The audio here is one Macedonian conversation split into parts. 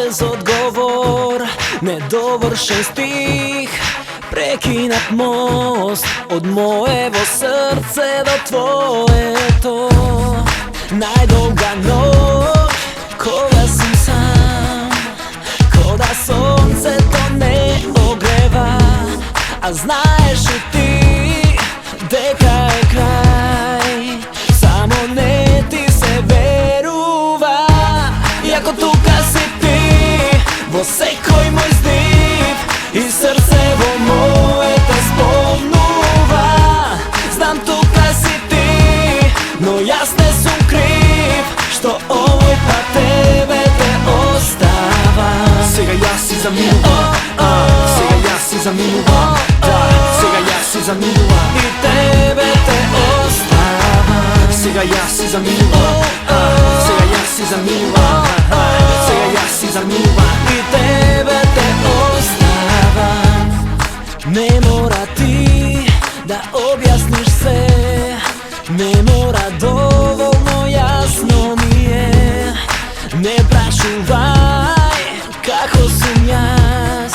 без одговор, недовршен стих, прекинат мост од моево срце до твоето. Најдолга ноќ кога сум сам, кога сонцето не огрева, а знаеш ли ти дека е крај, само не ти се верува. Иако тука си ти во секој мој здив и срце во моето спомнува. Знам тука си ти, но јас не сум крив што овој пат тебе те остава. Сега јас си заминувам, сега јас си заминувам, да, сега јас си заминувам и тебе те остава. Сега јас си заминувам, сега јас си заминувам, сега јас си заминувам и тебе те остава. Не мора ти да објасниш се, не мора, доволно јасно ми е. Не прашувај како сум јас,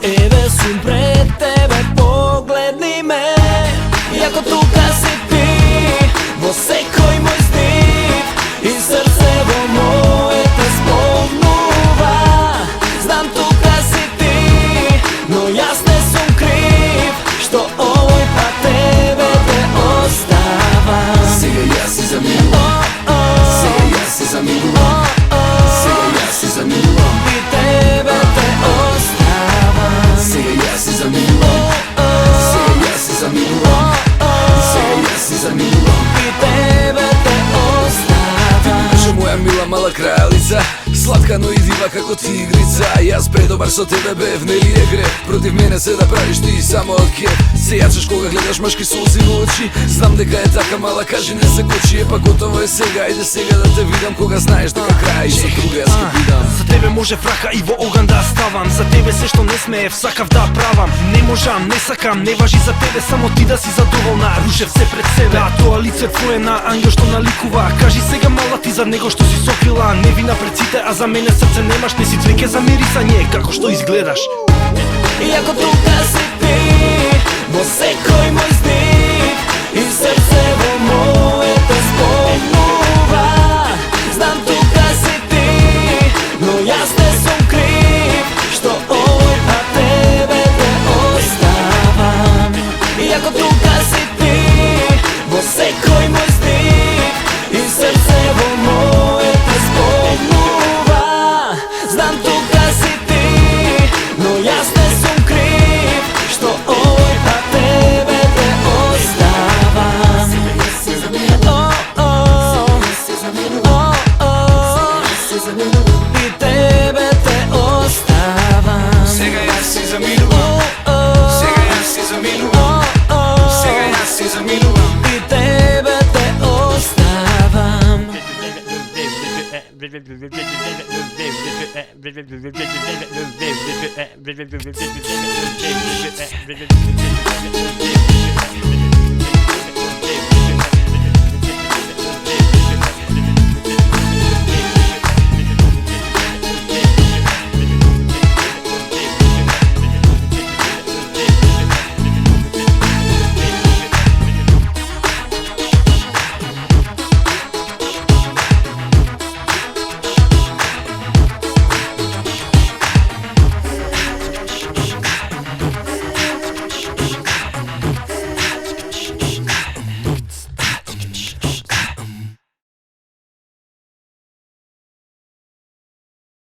еве сум пред тебе, погледни ме. Иако тука си ти во секој мој здив и срце во моето спомнува. Знам тука си ти, но јас не сум крив што овој пат тебе те остава. Сега јас си заминувам, сега јас си заминувам, сега јас си заминувам и тебе те остава. Сега јас си заминувам, сега јас си заминувам, сега јас си заминувам и тебе те остава. Беше моја мила мала крајалица, сладка но и дива како тигрица. Јас предобар со тебе бев, нели е грев против мене се да правиш ти само од кеф. Се јачаш кога гледаш мажки солзи во очи, знам дека е така, мала кажи не се кочи. Епа готово е сега, иде сега да те видам, кога знаеш дека крај и со друга јас ќе бидам. За тебе може фрака и во оган да ставам, за тебе се што не смеев сакав да правам. Не можам, не сакам, не важи за тебе, само ти да си задоволна. Рушев се пред себе, а тоа лице твое на ангел што наликува. Кажи сега мала ти за него што си сокрила, невина пред сите, а за мене срце немаш, не си цвеќе за мирисање, како што изгледаш. Иако тука си ти во секој мој здив и срце во моето спомнува. Знам тука си ти, но јас не сум крив што овој пат тебе те оставам. Иако тука си ти во секој мој здив и срце во моето спомнува. Знам тука си ти, но јас не сум крив што овој пат тебе те оставам. И тебе те оставам. Сега јас си заминувам, сега јас си заминувам, сега јас си заминувам И тебе те оставам. Baby,